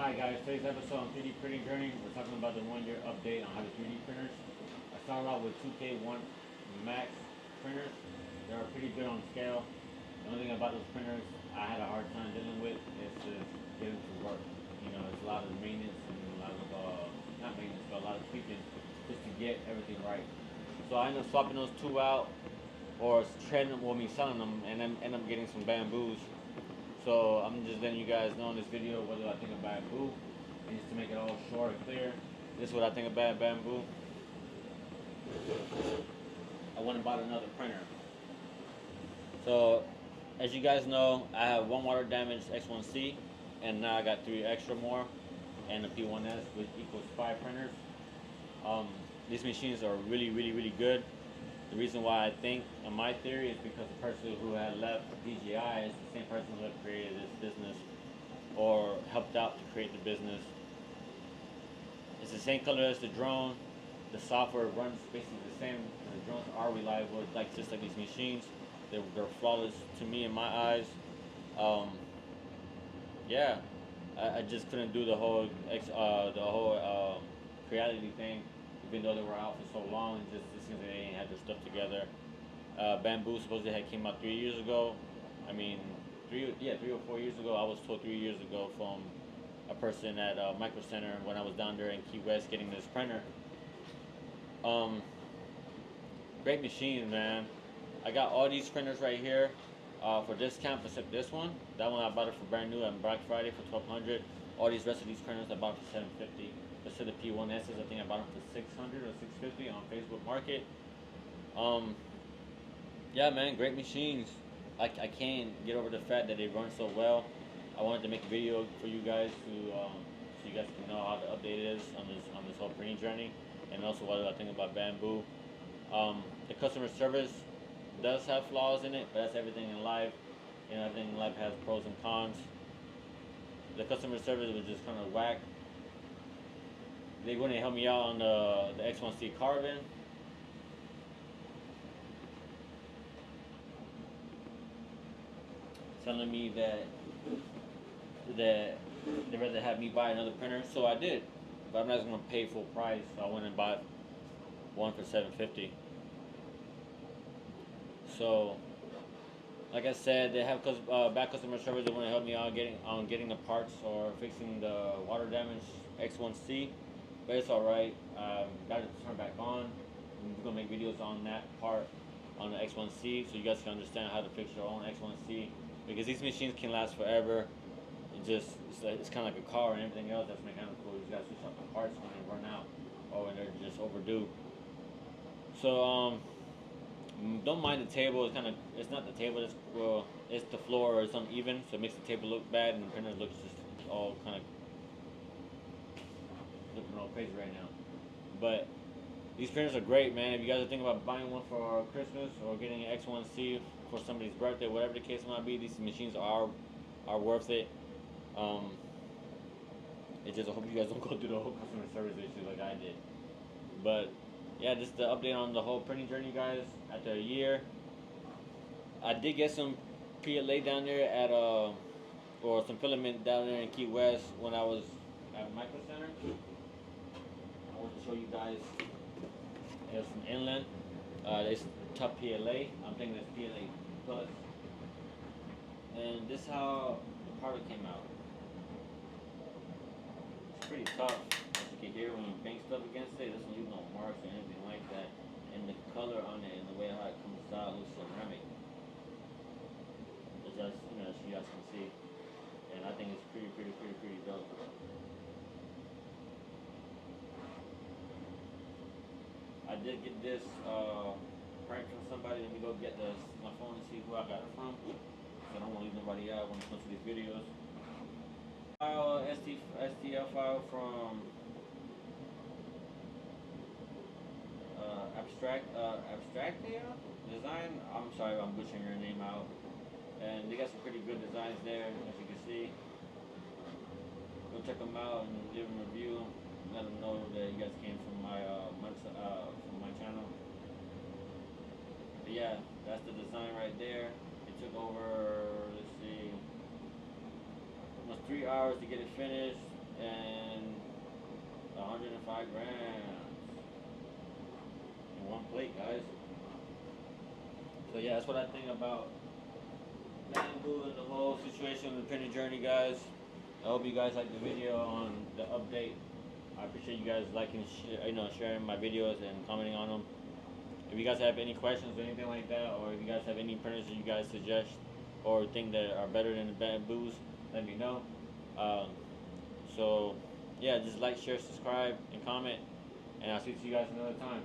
Hi guys, today's episode on 3D printing journey. We're talking about the 1 year update on how to 3D printers. I started out with 2 K1 Max printers. They are pretty good on scale. The only thing about those printers I had a hard time dealing with is just getting to work. You know, it's a lot of maintenance and a lot of, not maintenance, but a lot of tweaking just to get everything right. So I ended up swapping those two out or trading them, well, me selling them, and then end up getting some bamboos. So I'm just letting you guys know in this video what do I think of bamboo, and just to make it all short and clear, this is what I think about bamboo. I went and bought another printer. So as you guys know, I have one water damaged X1C, and now I got 3 extra more, and the P1S, which equals 5 printers. These machines are really good. The reason why I think, in my theory, is because the person who had left DJI is the same person who had created this business or helped out to create the business. It's the same color as the drone. The software runs basically the same. The drones are reliable, just like these machines. They're flawless to me in my eyes. Yeah, I just couldn't do the whole Creality thing, even though they were out for so long. It seems like they ain't had their stuff together. Bambu supposedly had came out 3 years ago. I mean, 3 or 4 years ago. I was told 3 years ago from a person at Micro Center when I was down there in Key West getting this printer. Great machines, man. I got all these printers right here for discount, except this one. That one I bought it for brand new on Black Friday for $1,200. All these rest of these printers I bought for $750. Let's say the P1Ss, I think I bought them for $600 or $650 on Facebook Market. Yeah, man, great machines. I can't get over the fact that they run so well. I wanted to make a video for you guys to so you guys can know how the update is on this whole printing journey, and also what I think about bamboo. The customer service does have flaws in it, but that's everything in life. You know, everything in life has pros and cons. The customer service was just kind of whack. They wouldn't help me out on the X1C carbon. Telling me that they'd rather have me buy another printer, so I did. But I'm not just gonna pay full price, so I went and bought one for $750. So, like I said, they have bad customer service. They want to help me out getting the parts or fixing the water damage X1C, but it's all right. Got it to turn back on. We're gonna make videos on that part on the X1C, so you guys can understand how to fix your own X1C, because these machines can last forever. It's kind of like a car and everything else that's mechanical. You gotta switch out the parts when they run out or when they're just overdue. So don't mind the table. It's not the table. It's the floor. It's uneven, so it makes the table look bad, and the printer looks just all kind of looking all crazy right now. But these printers are great, man. If you guys are thinking about buying one for Christmas or getting an X1C for somebody's birthday, whatever the case might be, these machines are worth it. It's just, I hope you guys don't go through the whole customer service issue like I did. But yeah, just the update on the whole printing journey, guys. After a year, I did get some PLA down there at or some filament down there in Key West when I was at Micro Center. I want to show you guys. There's some inland. It's tough PLA. I'm thinking it's PLA plus. And this is how the product came out. It's pretty tough. As you can hear when you bang stuff against it, it doesn't leave no marks or anything like that. And the color on it and the way how it comes out looks ceramic. It's just, as you guys can see. And I think it's pretty dope. I did get this prank from somebody. Let me go get my phone and see who I got it from. So I don't want to leave nobody out when it comes to these videos. STL file from Abstractia Design. I'm sorry if I'm butchering your name out. And they got some pretty good designs there, as you can see. Go check them out and give them a review. Let them know that you guys came from my channel. But yeah, that's the design right there. It took over, let's see, almost 3 hours to get it finished. and 105 grams in one plate, guys. So yeah, that's what I think about Bambu and the whole situation with the printing journey, guys. I hope you guys like the video on the update. I appreciate you guys liking, sharing my videos and commenting on them. If you guys have any questions or anything like that, or if you guys have any printers that you guys suggest or think that are better than the Bambus, let me know. Um, so, yeah, just like, share, subscribe, and comment, and I'll see you guys another time.